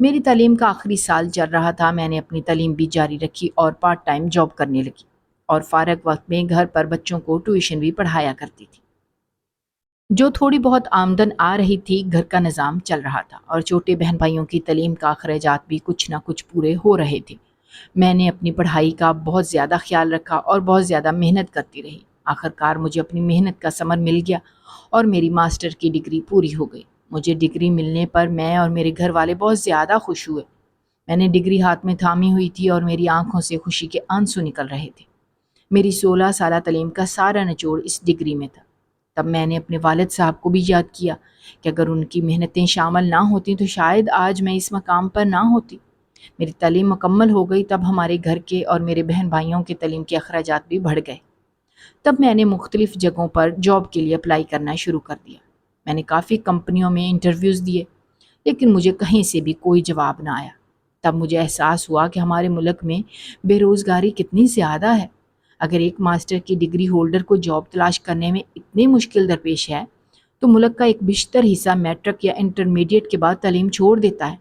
میری تعلیم کا آخری سال چل رہا تھا، میں نے اپنی تعلیم بھی جاری رکھی اور پارٹ ٹائم جاب کرنے لگی، اور فارغ وقت میں گھر پر بچوں کو ٹیوشن بھی پڑھایا کرتی تھی۔ جو تھوڑی بہت آمدن آ رہی تھی، گھر کا نظام چل رہا تھا، اور چھوٹے بہن بھائیوں کی تعلیم کا اخراجات بھی کچھ نہ کچھ پورے ہو رہے تھے۔ میں نے اپنی پڑھائی کا بہت زیادہ خیال رکھا اور بہت زیادہ محنت کرتی رہی۔ آخر کار مجھے اپنی محنت کا ثمر مل گیا اور میری ماسٹر کی ڈگری پوری ہو گئی۔ مجھے ڈگری ملنے پر میں اور میرے گھر والے بہت زیادہ خوش ہوئے۔ میں نے ڈگری ہاتھ میں تھامی ہوئی تھی اور میری آنکھوں سے خوشی کے آنسو نکل رہے تھے۔ میری 16 سالہ تعلیم کا سارا نچوڑ اس ڈگری میں تھا۔ تب میں نے اپنے والد صاحب کو بھی یاد کیا کہ اگر ان کی محنتیں شامل نہ ہوتیں تو شاید آج میں اس مقام پر نہ ہوتی۔ میری تعلیم مکمل ہو گئی، تب ہمارے گھر کے اور میرے بہن بھائیوں کے تعلیم کے اخراجات بھی بڑھ گئے۔ تب میں نے مختلف جگہوں پر جاب کے لیے اپلائی کرنا شروع کر دیا۔ میں نے کافی کمپنیوں میں انٹرویوز دیے، لیکن مجھے کہیں سے بھی کوئی جواب نہ آیا۔ تب مجھے احساس ہوا کہ ہمارے ملک میں بے روزگاری کتنی زیادہ ہے۔ اگر ایک ماسٹر کی ڈگری ہولڈر کو جاب تلاش کرنے میں اتنی مشکل درپیش ہے، تو ملک کا ایک بیشتر حصہ میٹرک یا انٹرمیڈیٹ کے بعد تعلیم چھوڑ دیتا ہے،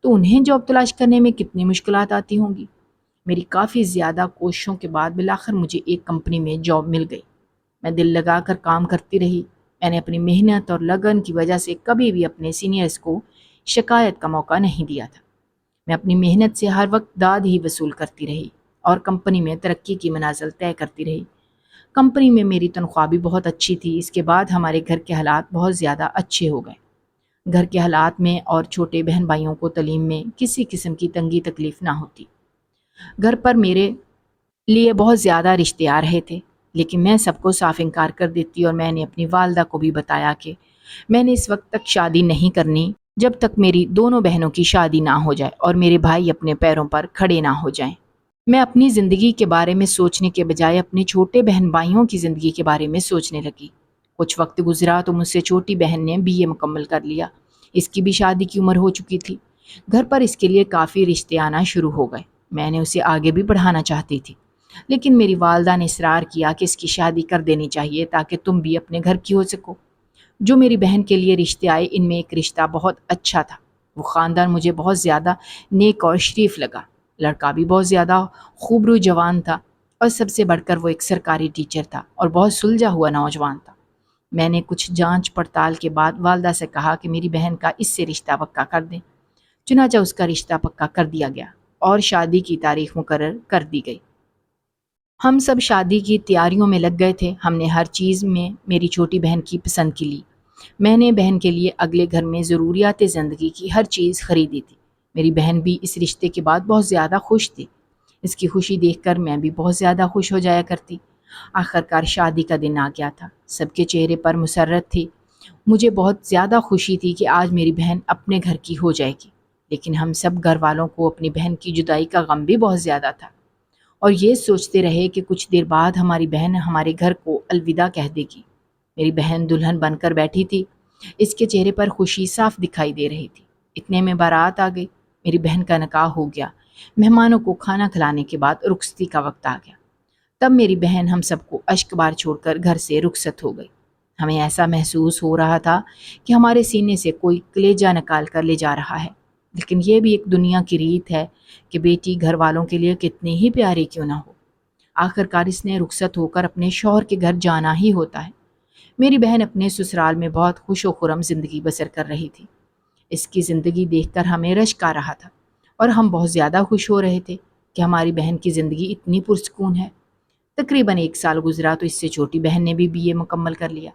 تو انہیں جاب تلاش کرنے میں کتنی مشکلات آتی ہوں گی۔ میری کافی زیادہ کوششوں کے بعد بالآخر مجھے ایک کمپنی میں جاب مل گئی۔ میں دل لگا کر کام کرتی رہی۔ میں نے اپنی محنت اور لگن کی وجہ سے کبھی بھی اپنے سینئرز کو شکایت کا موقع نہیں دیا تھا۔ میں اپنی محنت سے ہر وقت داد ہی وصول کرتی رہی اور کمپنی میں ترقی کی منازل طے کرتی رہی۔ کمپنی میں میری تنخواہ بھی بہت اچھی تھی۔ اس کے بعد ہمارے گھر کے حالات بہت زیادہ اچھے ہو گئے۔ گھر کے حالات میں اور چھوٹے بہن بھائیوں کو تعلیم میں کسی قسم کی تنگی تکلیف نہ ہوتی۔ گھر پر میرے لیے بہت زیادہ رشتے آ رہے تھے، لیکن میں سب کو صاف انکار کر دیتی، اور میں نے اپنی والدہ کو بھی بتایا کہ میں نے اس وقت تک شادی نہیں کرنی جب تک میری دونوں بہنوں کی شادی نہ ہو جائے اور میرے بھائی اپنے پیروں پر کھڑے نہ ہو جائیں۔ میں اپنی زندگی کے بارے میں سوچنے کے بجائے اپنے چھوٹے بہن بھائیوں کی زندگی کے بارے میں سوچنے لگی۔ کچھ وقت گزرا تو مجھ سے چھوٹی بہن نے BA مکمل کر لیا۔ اس کی بھی شادی کی عمر ہو چکی تھی۔ گھر پر اس کے لیے کافی رشتے آنا شروع ہو گئے۔ میں نے اسے آگے بھی پڑھانا چاہتی تھی، لیکن میری والدہ نے اصرار کیا کہ اس کی شادی کر دینی چاہیے تاکہ تم بھی اپنے گھر کی ہو سکو۔ جو میری بہن کے لیے رشتے آئے، ان میں ایک رشتہ بہت اچھا تھا۔ وہ خاندان مجھے بہت زیادہ نیک اور شریف لگا۔ لڑکا بھی بہت زیادہ خوبرو جوان تھا، اور سب سے بڑھ کر وہ ایک سرکاری ٹیچر تھا اور بہت سلجھا ہوا نوجوان تھا۔ میں نے کچھ جانچ پڑتال کے بعد والدہ سے کہا کہ میری بہن کا اس سے رشتہ پکا کر دیں۔ چنانچہ اس کا رشتہ پکا کر دیا گیا اور شادی کی تاریخ مقرر کر دی گئی۔ ہم سب شادی کی تیاریوں میں لگ گئے تھے۔ ہم نے ہر چیز میں میری چھوٹی بہن کی پسند کی لی۔ میں نے بہن کے لیے اگلے گھر میں ضروریات زندگی کی ہر چیز خریدی تھی۔ میری بہن بھی اس رشتے کے بعد بہت زیادہ خوش تھی۔ اس کی خوشی دیکھ کر میں بھی بہت زیادہ خوش ہو جایا کرتی۔ آخر کار شادی کا دن آ گیا تھا۔ سب کے چہرے پر مسرت تھی۔ مجھے بہت زیادہ خوشی تھی کہ آج میری بہن اپنے گھر کی ہو جائے گی، لیکن ہم سب گھر والوں کو اپنی بہن کی جدائی کا غم بھی بہت زیادہ تھا، اور یہ سوچتے رہے کہ کچھ دیر بعد ہماری بہن ہمارے گھر کو الوداع کہہ دے گی۔ میری بہن دلہن بن کر بیٹھی تھی۔ اس کے چہرے پر خوشی صاف دکھائی دے رہی تھی۔ اتنے میں بارات آ گئی۔ میری بہن کا نکاح ہو گیا۔ مہمانوں کو کھانا کھلانے کے بعد رخصتی کا وقت آ گیا۔ تب میری بہن ہم سب کو اشک بار چھوڑ کر گھر سے رخصت ہو گئی۔ ہمیں ایسا محسوس ہو رہا تھا کہ ہمارے سینے سے کوئی کلیجہ نکال کر لے جا رہا ہے، لیکن یہ بھی ایک دنیا کی ریت ہے کہ بیٹی گھر والوں کے لیے کتنی ہی پیاری کیوں نہ ہو، آخر کار اس نے رخصت ہو کر اپنے شوہر کے گھر جانا ہی ہوتا ہے۔ میری بہن اپنے سسرال میں بہت خوش و خرم زندگی بسر کر رہی تھی۔ اس کی زندگی دیکھ کر ہمیں رشک آ رہا تھا، اور ہم بہت زیادہ خوش ہو رہے تھے کہ ہماری بہن کی زندگی اتنی پرسکون ہے۔ تقریباً 1 سال گزرا تو اس سے چھوٹی بہن نے بھی BA مکمل کر لیا۔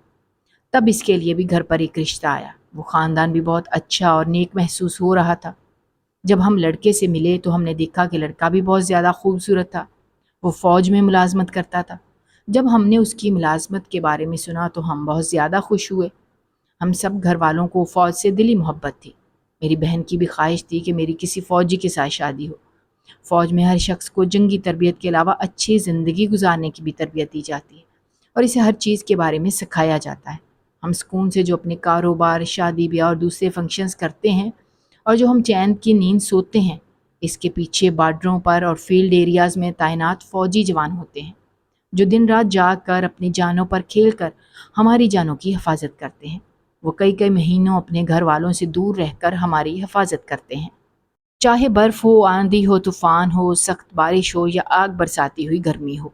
تب اس کے لیے بھی گھر پر ایک رشتہ آیا۔ وہ خاندان بھی بہت اچھا اور نیک محسوس ہو رہا تھا۔ جب ہم لڑکے سے ملے تو ہم نے دیکھا کہ لڑکا بھی بہت زیادہ خوبصورت تھا۔ وہ فوج میں ملازمت کرتا تھا۔ جب ہم نے اس کی ملازمت کے بارے میں سنا تو ہم بہت زیادہ خوش ہوئے۔ ہم سب گھر والوں کو فوج سے دلی محبت تھی۔ میری بہن کی بھی خواہش تھی کہ میری کسی فوجی کے ساتھ شادی ہو۔ فوج میں ہر شخص کو جنگی تربیت کے علاوہ اچھی زندگی گزارنے کی بھی تربیت دی جاتی ہے، اور اسے ہر چیز کے بارے میں سکھایا جاتا ہے۔ ہم سکون سے جو اپنے کاروبار، شادی بیاہ اور دوسرے فنکشنز کرتے ہیں، اور جو ہم چین کی نیند سوتے ہیں، اس کے پیچھے بارڈروں پر اور فیلڈ ایریاز میں تعینات فوجی جوان ہوتے ہیں، جو دن رات جاگ کر اپنی جانوں پر کھیل کر ہماری جانوں کی حفاظت کرتے ہیں۔ وہ کئی مہینوں اپنے گھر والوں سے دور رہ کر ہماری حفاظت کرتے ہیں۔ چاہے برف ہو، آندھی ہو، طوفان ہو، سخت بارش ہو یا آگ برساتی ہوئی گرمی ہو،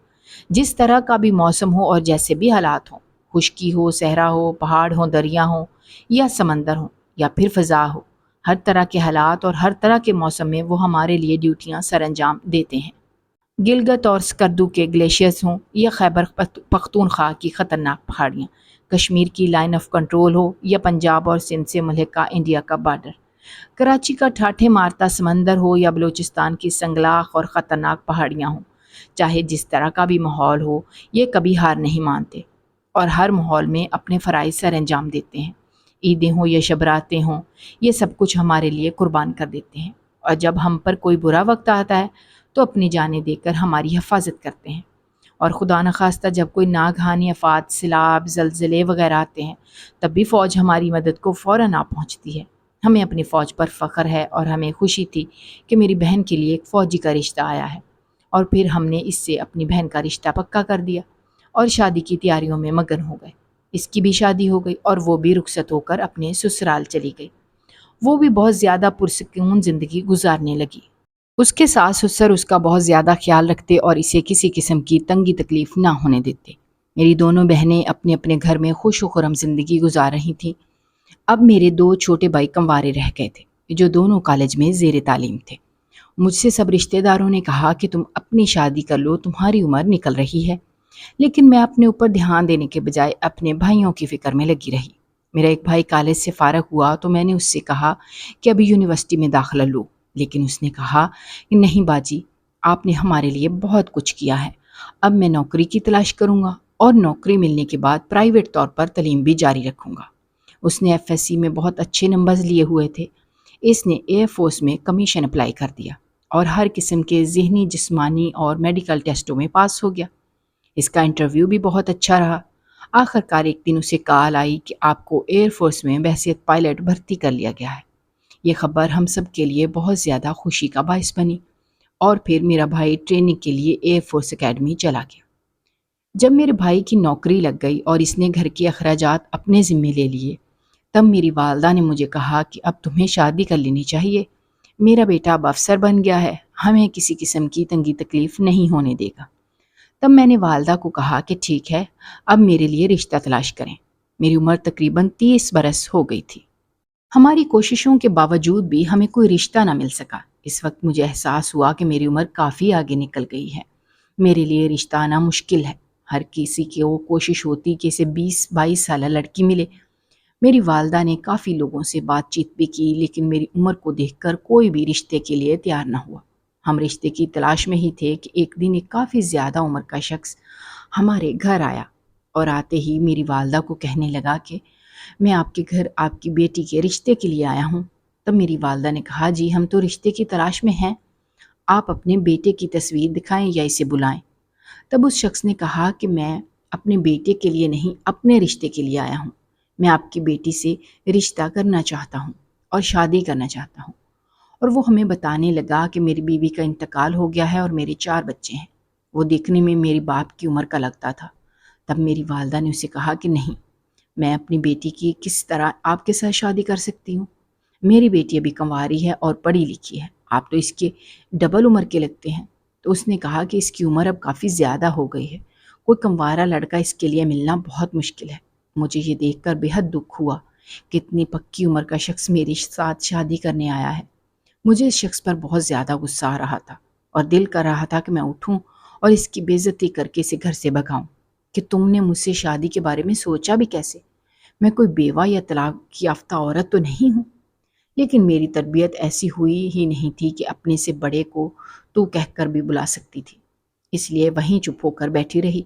جس طرح کا بھی موسم ہو اور جیسے بھی حالات ہوں، خشکی ہو، صحرا ہو، پہاڑ ہو، دریا ہوں یا سمندر ہو یا پھر فضا ہو، ہر طرح کے حالات اور ہر طرح کے موسم میں وہ ہمارے لیے ڈیوٹیاں سر انجام دیتے ہیں۔ گلگت اور سکردو کے گلیشیئرز ہوں یا خیبر پختونخوا کی خطرناک پہاڑیاں، کشمیر کی لائن آف کنٹرول ہو یا پنجاب اور سندھ سے ملحقہ انڈیا کا بارڈر، کراچی کا ٹھاٹھے مارتا سمندر ہو یا بلوچستان کی سنگلاخ اور خطرناک پہاڑیاں ہوں، چاہے جس طرح کا بھی ماحول ہو، یہ کبھی ہار نہیں مانتے اور ہر ماحول میں اپنے فرائض سر انجام دیتے ہیں۔ عیدیں ہوں یا شبراتیں ہوں، یہ سب کچھ ہمارے لیے قربان کر دیتے ہیں، اور جب ہم پر کوئی برا وقت آتا ہے تو اپنی جانیں دے کر ہماری حفاظت کرتے ہیں۔ اور خدا نخواستہ جب کوئی ناگہانی آفات، سیلاب، زلزلے وغیرہ آتے ہیں، تب بھی فوج ہماری مدد کو فوراً آ پہنچتی ہے۔ ہمیں اپنی فوج پر فخر ہے اور ہمیں خوشی تھی کہ میری بہن کے لیے ایک فوجی کا رشتہ آیا ہے، اور پھر ہم نے اس سے اپنی بہن کا رشتہ پکا کر دیا اور شادی کی تیاریوں میں مگن ہو گئے۔ اس کی بھی شادی ہو گئی اور وہ بھی رخصت ہو کر اپنے سسرال چلی گئی۔ وہ بھی بہت زیادہ پرسکون زندگی گزارنے لگی۔ اس کے ساس سسر اس کا بہت زیادہ خیال رکھتے اور اسے کسی قسم کی تنگی تکلیف نہ ہونے دیتے۔ میری دونوں بہنیں اپنے اپنے گھر میں خوش و خرم زندگی گزار رہی تھیں۔ اب میرے دو چھوٹے بھائی کنوارے رہ گئے تھے جو دونوں کالج میں زیر تعلیم تھے۔ مجھ سے سب رشتہ داروں نے کہا کہ تم اپنی شادی کر لو، تمہاری عمر نکل رہی ہے، لیکن میں اپنے اوپر دھیان دینے کے بجائے اپنے بھائیوں کی فکر میں لگی رہی۔ میرا ایک بھائی کالج سے فارغ ہوا تو میں نے اس سے کہا کہ ابھی یونیورسٹی میں داخلہ لو، لیکن اس نے کہا کہ نہیں باجی، آپ نے ہمارے لیے بہت کچھ کیا ہے، اب میں نوکری کی تلاش کروں گا اور نوکری ملنے کے بعد پرائیویٹ طور پر تعلیم بھی جاری رکھوں گا۔ اس نے ایف ایس سی میں بہت اچھے نمبرز لیے ہوئے تھے۔ اس نے ایئر فورس میں کمیشن اپلائی کر دیا اور ہر قسم کے ذہنی، جسمانی اور میڈیکل ٹیسٹوں میں پاس ہو گیا۔ اس کا انٹرویو بھی بہت اچھا رہا۔ آخر کار ایک دن اسے کال آئی کہ آپ کو ایئر فورس میں بحیثیت پائلٹ بھرتی کر لیا گیا ہے۔ یہ خبر ہم سب کے لیے بہت زیادہ خوشی کا باعث بنی، اور پھر میرا بھائی ٹریننگ کے لیے ایئر فورس اکیڈمی چلا گیا۔ جب میرے بھائی کی نوکری لگ گئی اور اس نے گھر کے اخراجات اپنے ذمے لے لیے، تب میری والدہ نے مجھے کہا کہ اب تمہیں شادی کر لینی چاہیے، میرا بیٹا اب افسر بن گیا ہے، ہمیں کسی قسم کی تنگی تکلیف نہیں ہونے دے گا۔ تب میں نے والدہ کو کہا کہ ٹھیک ہے، اب میرے لیے رشتہ تلاش کریں۔ میری عمر تقریباً 30 برس ہو گئی تھی۔ ہماری کوششوں کے باوجود بھی ہمیں کوئی رشتہ نہ مل سکا۔ اس وقت مجھے احساس ہوا کہ میری عمر کافی آگے نکل گئی ہے، میرے لیے رشتہ آنا مشکل ہے۔ ہر کسی کی وہ کوشش ہوتی کہ اسے 20-22 سالہ لڑکی ملے۔ میری والدہ نے کافی لوگوں سے بات چیت بھی کی، لیکن میری عمر کو دیکھ کر کوئی بھی رشتے کے لیے تیار نہ ہوا۔ ہم رشتے کی تلاش میں ہی تھے کہ ایک دن ایک کافی زیادہ عمر کا شخص ہمارے گھر آیا، اور آتے ہی میری والدہ کو کہنے لگا کہ میں آپ کے گھر آپ کی بیٹی کے رشتے کے لیے آیا ہوں۔ تب میری والدہ نے کہا جی ہم تو رشتے کی تلاش میں ہیں، آپ اپنے بیٹے کی تصویر دکھائیں یا اسے بلائیں۔ تب اس شخص نے کہا کہ میں اپنے بیٹے کے لیے نہیں، اپنے رشتے کے لیے آیا ہوں۔ میں آپ کی بیٹی سے رشتہ کرنا چاہتا ہوں اور شادی کرنا چاہتا ہوں۔ اور وہ ہمیں بتانے لگا کہ میری بیوی کا انتقال ہو گیا ہے اور میرے 4 بچے ہیں۔ وہ دیکھنے میں میری باپ کی عمر کا لگتا تھا۔ تب میری والدہ نے اسے کہا کہ نہیں، میں اپنی بیٹی کی کس طرح آپ کے ساتھ شادی کر سکتی ہوں؟ میری بیٹی ابھی کنواری ہے اور پڑھی لکھی ہے، آپ تو اس کے ڈبل عمر کے لگتے ہیں۔ تو اس نے کہا کہ اس کی عمر اب کافی زیادہ ہو گئی ہے، کوئی کنوارا لڑکا اس کے لیے ملنا بہت مشکل ہے۔ مجھے یہ دیکھ کر بے حد دکھ ہوا کہ اتنی پکی عمر کا شخص میرے ساتھ شادی کرنے آیا ہے۔ مجھے اس شخص پر بہت زیادہ غصہ آ رہا تھا اور دل کر رہا تھا کہ میں اٹھوں اور اس کی بے عزتی کر کے اسے گھر سے بھگاؤں کہ تم نے مجھ سے شادی کے بارے میں سوچا بھی کیسے؟ میں کوئی بیوہ یا طلاق یافتہ عورت تو نہیں ہوں۔ لیکن میری تربیت ایسی ہوئی ہی نہیں تھی کہ اپنے سے بڑے کو تو کہہ کر بھی بلا سکتی تھی، اس لیے وہیں چپ ہو کر بیٹھی رہی۔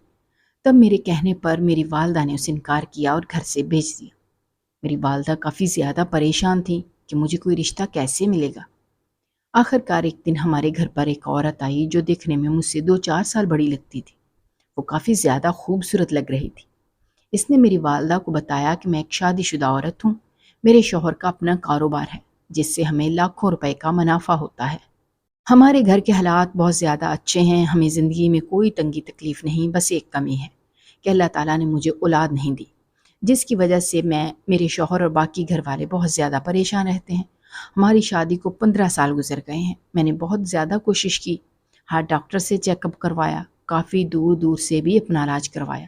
تب میرے کہنے پر میری والدہ نے اسے انکار کیا اور گھر سے بھیج دیا۔ میری والدہ کافی زیادہ پریشان تھی کہ مجھے کوئی رشتہ کیسے ملے گا۔ آخر کار ایک دن ہمارے گھر پر ایک عورت آئی جو دیکھنے میں مجھ سے 2-4 سال بڑی لگتی تھی۔ وہ کافی زیادہ خوبصورت لگ رہی تھی۔ اس نے میری والدہ کو بتایا کہ میں ایک شادی شدہ عورت ہوں، میرے شوہر کا اپنا کاروبار ہے جس سے ہمیں لاکھوں روپے کا منافع ہوتا ہے۔ ہمارے گھر کے حالات بہت زیادہ اچھے ہیں، ہمیں زندگی میں کوئی تنگی تکلیف نہیں، بس ایک کمی ہے کہ اللہ تعالیٰ نے مجھے اولاد نہیں دی، جس کی وجہ سے میں، میرے شوہر اور باقی گھر والے بہت زیادہ پریشان رہتے ہیں ہماری شادی کو 15 سال گزر گئے ہیں۔ میں نے بہت زیادہ کوشش کی، ہر ڈاکٹر سے چیک اپ کروایا، کافی دور دور سے بھی اپنا علاج کروایا،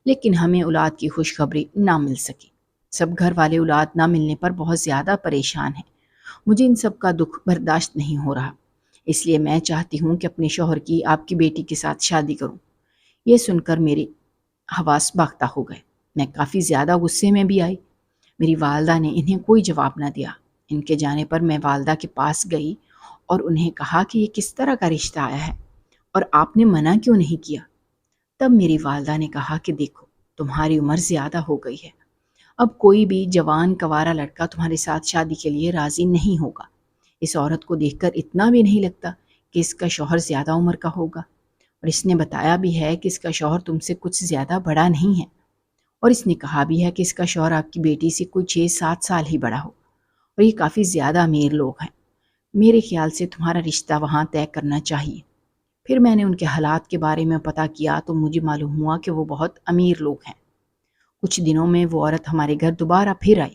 لیکن ہمیں اولاد کی خوشخبری نہ مل سکی۔ سب گھر والے اولاد نہ ملنے پر بہت زیادہ پریشان ہیں۔ مجھے ان سب کا دکھ برداشت نہیں ہو رہا، اس لیے میں چاہتی ہوں کہ اپنے شوہر کی آپ کی بیٹی کے ساتھ شادی کروں۔ یہ سن کر میرے حواس باختہ ہو گئے۔ میں کافی زیادہ غصے میں بھی آئی۔ میری والدہ نے انہیں کوئی جواب نہ دیا۔ ان کے جانے پر میں والدہ کے پاس گئی اور انہیں کہا کہ یہ کس طرح کا رشتہ آیا ہے اور آپ نے منع کیوں نہیں کیا؟ تب میری والدہ نے کہا کہ دیکھو، تمہاری عمر زیادہ ہو گئی ہے، اب کوئی بھی جوان کنوارا لڑکا تمہارے ساتھ شادی کے لیے راضی نہیں ہوگا۔ اس عورت کو دیکھ کر اتنا بھی نہیں لگتا کہ اس کا شوہر زیادہ عمر کا ہوگا، اور اس نے بتایا بھی ہے کہ اس کا شوہر تم سے کچھ زیادہ بڑا نہیں ہے، اور اس نے کہا بھی ہے کہ اس کا شوہر آپ کی بیٹی سے کوئی 6-7 سال ہی بڑا ہو، اور یہ کافی زیادہ امیر لوگ ہیں۔ میرے خیال سے تمہارا رشتہ وہاں طے کرنا چاہیے۔ پھر میں نے ان کے حالات کے بارے میں پتہ کیا تو مجھے معلوم ہوا کہ وہ بہت امیر لوگ ہیں۔ کچھ دنوں میں وہ عورت ہمارے گھر دوبارہ پھر آئی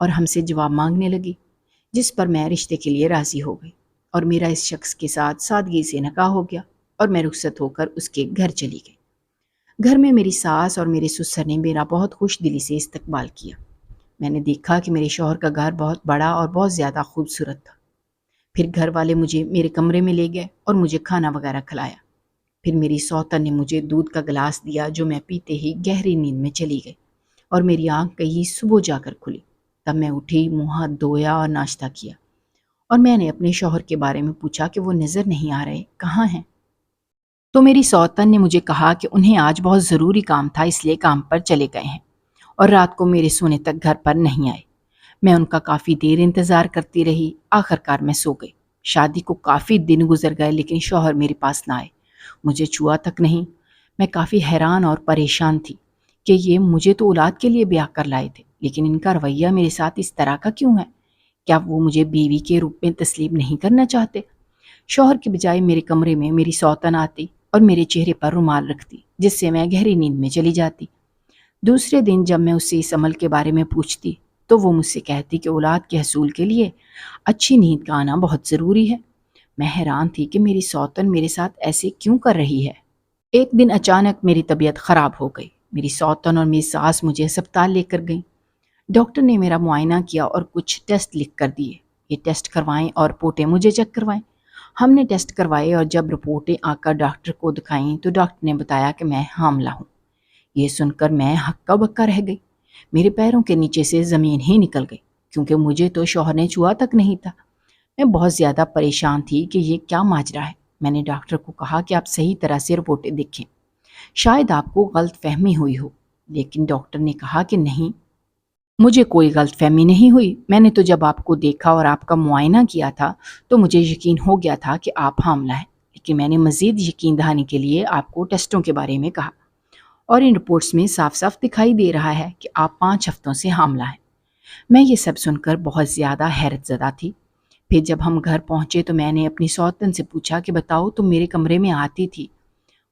اور ہم سے جواب مانگنے لگی، جس پر میں رشتے کے لیے راضی ہو گئی، اور میرا اس شخص کے ساتھ سادگی سے نکاح ہو گیا، اور میں رخصت ہو کر اس کے گھر چلی گئی۔ گھر میں میری ساس اور میرے سسر نے میرا بہت خوش دلی سے استقبال کیا۔ میں نے دیکھا کہ میرے شوہر کا گھر بہت بڑا اور بہت زیادہ خوبصورت تھا۔ پھر گھر والے مجھے میرے کمرے میں لے گئے اور مجھے کھانا وغیرہ کھلایا۔ پھر میری سوتن نے مجھے دودھ کا گلاس دیا جو میں پیتے ہی گہری نیند میں چلی گئی، اور میری آنکھ کہیں صبح جا کر کھلی۔ تب میں اٹھی، منہ ہاتھ دھویا اور ناشتہ کیا، اور میں نے اپنے شوہر کے بارے میں پوچھا کہ وہ نظر نہیں آ رہے، کہاں ہیں؟ تو میری سوتن نے مجھے کہا کہ انہیں آج بہت ضروری کام تھا، اس لیے کام پر چلے گئے ہیں، اور رات کو میرے سونے تک گھر پر نہیں آئے۔ میں ان کا کافی دیر انتظار کرتی رہی، آخر کار میں سو گئی۔ شادی کو کافی دن گزر گئے لیکن شوہر میرے پاس نہ آئے، مجھے چھوا تک نہیں۔ میں کافی حیران اور پریشان تھی کہ یہ مجھے تو اولاد کے لیے بیاہ کر لائے تھے، لیکن ان کا رویہ میرے ساتھ اس طرح کا کیوں ہے؟ کیا وہ مجھے بیوی کے روپ میں تسلیم نہیں کرنا چاہتے؟ شوہر کے بجائے میرے کمرے میں میری سوتن آتی اور میرے چہرے پر رومال رکھتی، جس سے میں گہری نیند میں چلی جاتی۔ دوسرے دن جب میں اس سے اس عمل کے بارے میں پوچھتی تو وہ مجھ سے کہتی کہ اولاد کے حصول کے لیے اچھی نیند کا آنا بہت ضروری ہے۔ میں حیران تھی کہ میری سوتن میرے ساتھ ایسے کیوں کر رہی ہے۔ ایک دن اچانک میری طبیعت خراب ہو گئی۔ میری سوتن اور میری ساس مجھے ہسپتال لے کر گئیں۔ ڈاکٹر نے میرا معائنہ کیا اور کچھ ٹیسٹ لکھ کر دیے، یہ ٹیسٹ کروائیں اور رپورٹیں مجھے چیک کروائیں۔ ہم نے ٹیسٹ کروائے اور جب رپورٹیں آ کر ڈاکٹر کو دکھائیں تو ڈاکٹر نے بتایا کہ میں حاملہ ہوں۔ یہ سن کر میں ہکا بکا رہ گئی۔ میرے پیروں کے نیچے سے زمین ہی نکل گئی، کیونکہ مجھے تو شوہر نے چھوا تک نہیں تھا۔ میں بہت زیادہ پریشان تھی کہ یہ کیا ماجرا ہے۔ میں نے ڈاکٹر کو کہا کہ آپ صحیح طرح سے رپورٹیں دیکھیں، شاید آپ کو غلط فہمی ہوئی ہو، لیکن ڈاکٹر نے کہا کہ نہیں، مجھے کوئی غلط فہمی نہیں ہوئی۔ میں نے تو جب آپ کو دیکھا اور آپ کا معائنہ کیا تھا تو مجھے یقین ہو گیا تھا کہ آپ حاملہ ہیں، لیکن میں نے مزید یقین دہانی کے لیے آپ کو ٹیسٹوں کے بارے میں کہا، اور ان رپورٹس میں صاف صاف دکھائی دے رہا ہے کہ آپ 5 ہفتوں سے حاملہ ہیں۔ میں یہ سب سن کر بہت زیادہ حیرت زدہ تھی۔ پھر جب ہم گھر پہنچے تو میں نے اپنی سوتن سے پوچھا کہ بتاؤ، تم میرے کمرے میں آتی تھی،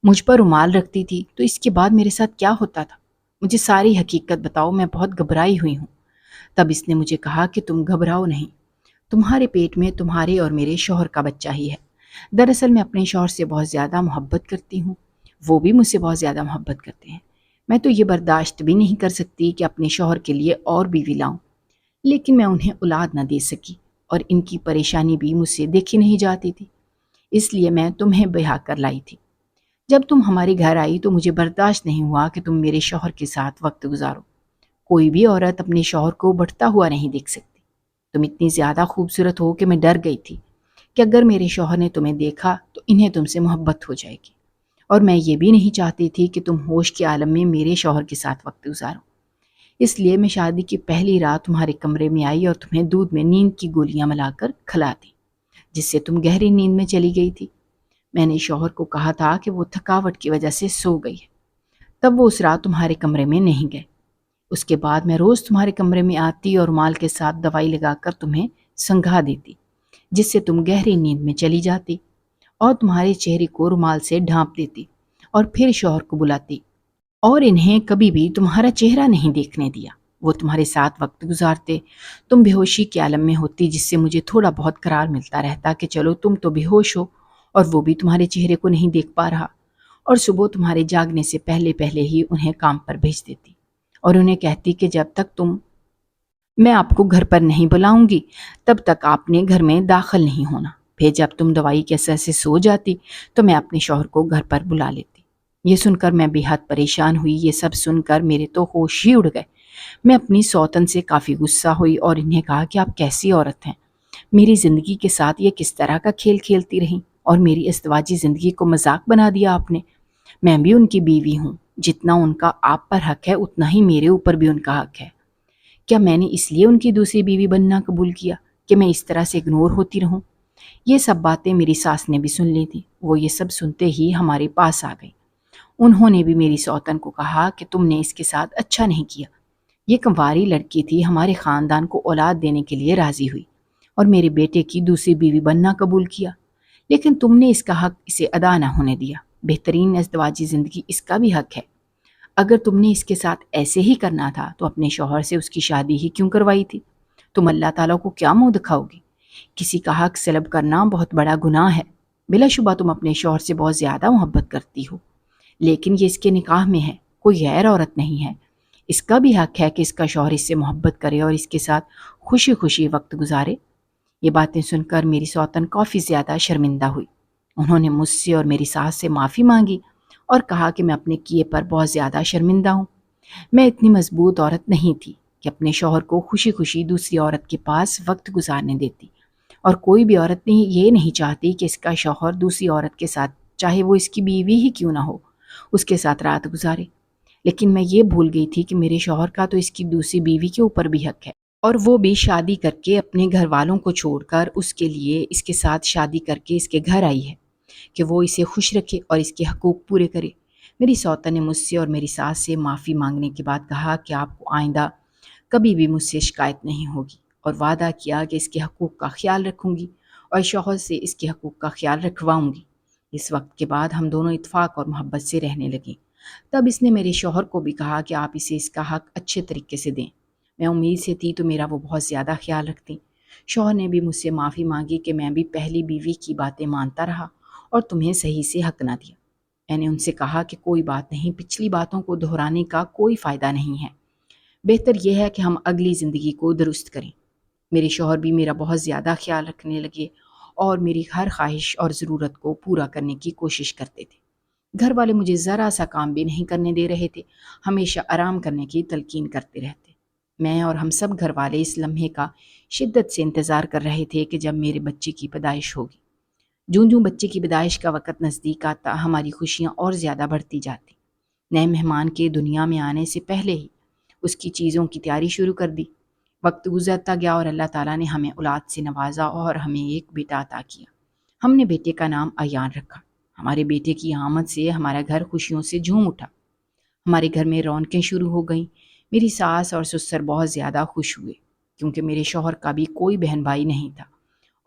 مجھ پر رومال رکھتی تھی، تو اس کے بعد میرے ساتھ کیا ہوتا تھا؟ مجھے ساری حقیقت بتاؤ، میں بہت گھبرائی ہوئی ہوں۔ تب اس نے مجھے کہا کہ تم گھبراؤ نہیں، تمہارے پیٹ میں تمہارے اور میرے شوہر کا بچہ ہی ہے۔ دراصل میں اپنے شوہر سے بہت زیادہ محبت کرتی ہوں، وہ بھی مجھ سے بہت زیادہ محبت کرتے ہیں۔ میں تو یہ برداشت بھی نہیں کر سکتی کہ اپنے شوہر کے لیے اور بیوی لاؤں، لیکن میں انہیں اولاد نہ دے سکی، اور ان کی پریشانی بھی مجھ سے دیکھی نہیں جاتی تھی، اس لیے میں تمہیں بیاہ کر لائی تھی۔ جب تم ہمارے گھر آئی تو مجھے برداشت نہیں ہوا کہ تم میرے شوہر کے ساتھ وقت گزارو۔ کوئی بھی عورت اپنے شوہر کو بڑھتا ہوا نہیں دیکھ سکتی۔ تم اتنی زیادہ خوبصورت ہو کہ میں ڈر گئی تھی کہ اگر میرے شوہر نے تمہیں دیکھا تو انہیں تم سے محبت ہو جائے گی، اور میں یہ بھی نہیں چاہتی تھی کہ تم ہوش کے عالم میں میرے شوہر کے ساتھ وقت گزارو۔ اس لیے میں شادی کی پہلی رات تمہارے کمرے میں آئی اور تمہیں دودھ میں نیند کی گولیاں ملا کر کھلا دی، جس سے تم گہری نیند میں چلی گئی تھی۔ میں نے شوہر کو کہا تھا کہ وہ تھکاوٹ کی وجہ سے سو گئی ہے، تب وہ اس رات تمہارے کمرے میں نہیں گئے۔ اس کے بعد میں روز تمہارے کمرے میں آتی اور رومال کے ساتھ دوائی لگا کر تمہیں سنگھا دیتی، جس سے تم گہری نیند میں چلی جاتی، اور تمہارے چہرے کو رومال سے ڈھانپ دیتی، اور پھر شوہر کو بلاتی، اور انہیں کبھی بھی تمہارا چہرہ نہیں دیکھنے دیا۔ وہ تمہارے ساتھ وقت گزارتے، تم بے ہوشی کے عالم میں ہوتی، جس سے مجھے تھوڑا بہت قرار ملتا رہتا کہ چلو تم تو بے ہوش ہو اور وہ بھی تمہارے چہرے کو نہیں دیکھ پا رہا، اور صبح تمہارے جاگنے سے پہلے پہلے ہی انہیں کام پر بھیج دیتی اور انہیں کہتی کہ جب تک میں آپ کو گھر پر نہیں بلاؤں گی تب تک آپ نے گھر میں داخل نہیں ہونا۔ پھر جب تم دوائی کے اثر سے سو جاتی تو میں اپنے شوہر کو گھر پر بلا لیتی۔ یہ سن کر میں بے حد پریشان ہوئی۔ یہ سب سن کر میرے تو ہوش ہی اڑ گئے۔ میں اپنی سوتن سے کافی غصہ ہوئی اور انہیں کہا کہ آپ کیسی عورت ہیں، میری زندگی کے ساتھ یہ کس طرح کا کھیل کھیلتی رہیں اور میری ازدواجی زندگی کو مذاق بنا دیا آپ نے۔ میں بھی ان کی بیوی ہوں، جتنا ان کا آپ پر حق ہے اتنا ہی میرے اوپر بھی ان کا حق ہے۔ کیا میں نے اس لیے ان کی دوسری بیوی بننا قبول کیا کہ میں اس طرح سے اگنور ہوتی رہوں؟ یہ سب باتیں میری ساس نے بھی سن لی تھی۔ وہ یہ سب سنتے ہی ہمارے پاس آ گئی۔ انہوں نے بھی میری سوتن کو کہا کہ تم نے اس کے ساتھ اچھا نہیں کیا، یہ کنواری لڑکی تھی، ہمارے خاندان کو اولاد دینے کے لیے راضی ہوئی اور میرے بیٹے کی دوسری بیوی بننا قبول کیا، لیکن تم نے اس کا حق اسے ادا نہ ہونے دیا۔ بہترین ازدواجی زندگی اس کا بھی حق ہے۔ اگر تم نے اس کے ساتھ ایسے ہی کرنا تھا تو اپنے شوہر سے اس کی شادی ہی کیوں کروائی تھی؟ تم اللہ تعالیٰ کو کیا منہ دکھاؤ گی؟ کسی کا حق سلب کرنا بہت بڑا گناہ ہے۔ بلا شبہ تم اپنے شوہر سے بہت زیادہ محبت کرتی ہو، لیکن یہ اس کے نکاح میں ہے، کوئی غیر عورت نہیں ہے۔ اس کا بھی حق ہے کہ اس کا شوہر اس سے محبت کرے اور اس کے ساتھ خوشی خوشی وقت گزارے۔ یہ باتیں سن کر میری سوتن کافی زیادہ شرمندہ ہوئی۔ انہوں نے مجھ سے اور میری ساس سے معافی مانگی اور کہا کہ میں اپنے کیے پر بہت زیادہ شرمندہ ہوں۔ میں اتنی مضبوط عورت نہیں تھی کہ اپنے شوہر کو خوشی خوشی دوسری عورت کے پاس وقت گزارنے دیتی، اور کوئی بھی عورت یہ نہیں چاہتی کہ اس کا شوہر دوسری عورت کے ساتھ، چاہے وہ اس کی بیوی ہی کیوں نہ ہو، اس کے ساتھ رات گزارے۔ لیکن میں یہ بھول گئی تھی کہ میرے شوہر کا تو اس کی دوسری بیوی کے اوپر بھی حق ہے، اور وہ بھی شادی کر کے اپنے گھر والوں کو چھوڑ کر اس کے لیے اس کے ساتھ شادی کر کے اس کے گھر آئی ہے کہ وہ اسے خوش رکھے اور اس کے حقوق پورے کرے۔ میری سوتن نے مجھ سے اور میری ساس سے معافی مانگنے کے بعد کہا کہ آپ کو آئندہ کبھی بھی مجھ سے شکایت نہیں ہوگی، اور وعدہ کیا کہ اس کے حقوق کا خیال رکھوں گی اور شوہر سے اس کے حقوق کا خیال رکھواؤں گی۔ اس وقت کے بعد ہم دونوں اتفاق اور محبت سے رہنے لگے۔ تب اس نے میرے شوہر کو بھی کہا کہ آپ اسے اس کا حق اچھے طریقے سے دیں۔ میں امید سے تھی تو میرا وہ بہت زیادہ خیال رکھتی۔ شوہر نے بھی مجھ سے معافی مانگی کہ میں بھی پہلی بیوی کی باتیں مانتا رہا اور تمہیں صحیح سے حق نہ دیا۔ میں نے ان سے کہا کہ کوئی بات نہیں، پچھلی باتوں کو دہرانے کا کوئی فائدہ نہیں ہے، بہتر یہ ہے کہ ہم اگلی زندگی کو درست کریں۔ میرے شوہر بھی میرا بہت زیادہ خیال رکھنے لگے اور میری ہر خواہش اور ضرورت کو پورا کرنے کی کوشش کرتے تھے۔ گھر والے مجھے ذرا سا کام بھی نہیں کرنے دے رہے تھے، ہمیشہ آرام کرنے کی تلقین کرتے رہتے۔ میں اور ہم سب گھر والے اس لمحے کا شدت سے انتظار کر رہے تھے کہ جب میرے بچے کی پیدائش ہوگی۔ جوں بچے کی پیدائش کا وقت نزدیک آتا، ہماری خوشیاں اور زیادہ بڑھتی جاتی۔ نئے مہمان کے دنیا میں آنے سے پہلے ہی اس کی چیزوں کی تیاری شروع کر دی۔ وقت گزرتا گیا اور اللہ تعالیٰ نے ہمیں اولاد سے نوازا اور ہمیں ایک بیٹا عطا کیا۔ ہم نے بیٹے کا نام ایان رکھا۔ ہمارے بیٹے کی آمد سے ہمارا گھر خوشیوں سے جھوم اٹھا۔ ہمارے گھر میں رونقیں شروع ہو گئیں۔ میری ساس اور سسر بہت زیادہ خوش ہوئے کیونکہ میرے شوہر کا بھی کوئی بہن بھائی نہیں تھا،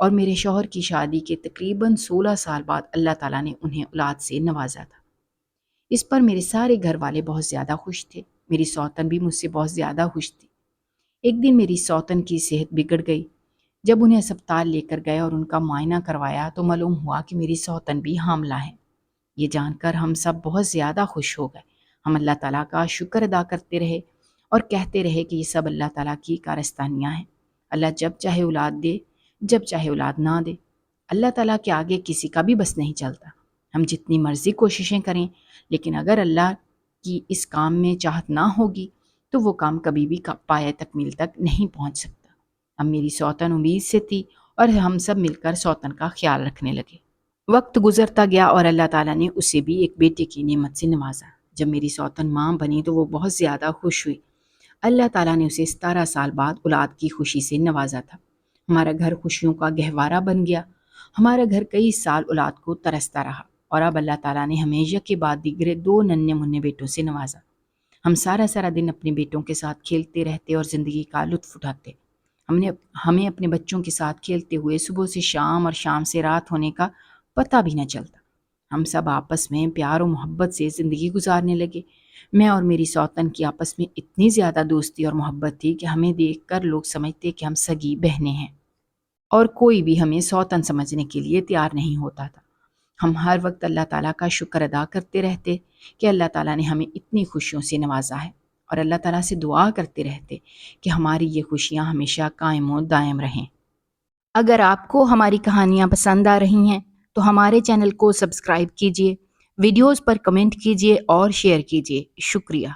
اور میرے شوہر کی شادی کے تقریباً 16 سال بعد اللہ تعالیٰ نے انہیں اولاد سے نوازا تھا۔ اس پر میرے سارے گھر والے بہت زیادہ خوش تھے۔ میری سوتن بھی مجھ سے بہت زیادہ خوش تھی۔ ایک دن میری سوتن کی صحت بگڑ گئی۔ جب انہیں اسپتال لے کر گئے اور ان کا معائنہ کروایا تو معلوم ہوا کہ میری سوتن بھی حاملہ ہے۔ یہ جان کر ہم سب بہت زیادہ خوش ہو گئے۔ ہم اللہ تعالیٰ کا شکر ادا کرتے رہے اور کہتے رہے کہ یہ سب اللہ تعالیٰ کی کارستانیاں ہیں۔ اللہ جب چاہے اولاد دے، جب چاہے اولاد نہ دے۔ اللہ تعالیٰ کے آگے کسی کا بھی بس نہیں چلتا۔ ہم جتنی مرضی کوششیں کریں، لیکن اگر اللہ کی اس کام میں چاہت نہ ہوگی تو وہ کام کبھی بھی پایہ تکمیل تک نہیں پہنچ سکتا۔ اب میری سوتن امید سے تھی اور ہم سب مل کر سوتن کا خیال رکھنے لگے۔ وقت گزرتا گیا اور اللہ تعالیٰ نے اسے بھی ایک بیٹے کی نعمت سے نوازا۔ جب میری سوتن ماں بنی تو وہ بہت زیادہ خوش ہوئی۔ اللہ تعالیٰ نے اسے 17 سال بعد اولاد کی خوشی سے نوازا تھا۔ ہمارا گھر خوشیوں کا گہوارہ بن گیا۔ ہمارا گھر کئی سال اولاد کو ترستا رہا، اور اب اللہ تعالیٰ نے ہمیں یکے بعد دیگرے 2 ننھے منھے بیٹوں سے نوازا۔ ہم سارا دن اپنے بیٹوں کے ساتھ کھیلتے رہتے اور زندگی کا لطف اٹھاتے۔ ہمیں اپنے بچوں کے ساتھ کھیلتے ہوئے صبح سے شام اور شام سے رات ہونے کا پتہ بھی نہ چلتا۔ ہم سب آپس میں پیار و محبت سے زندگی گزارنے لگے۔ میں اور میری سوتن کی آپس میں اتنی زیادہ دوستی اور محبت تھی کہ ہمیں دیکھ کر لوگ سمجھتے کہ ہم سگی بہنیں ہیں، اور کوئی بھی ہمیں سوتن سمجھنے کے لیے تیار نہیں ہوتا تھا۔ ہم ہر وقت اللہ تعالیٰ کا شکر ادا کرتے رہتے کہ اللہ تعالیٰ نے ہمیں اتنی خوشیوں سے نوازا ہے، اور اللہ تعالیٰ سے دعا کرتے رہتے کہ ہماری یہ خوشیاں ہمیشہ قائم و دائم رہیں۔ اگر آپ کو ہماری کہانیاں پسند آ رہی ہیں تو ہمارے چینل کو سبسکرائب کیجیے، ویڈیوز پر کمنٹ کیجیے اور شیئر کیجیے۔ شکریہ۔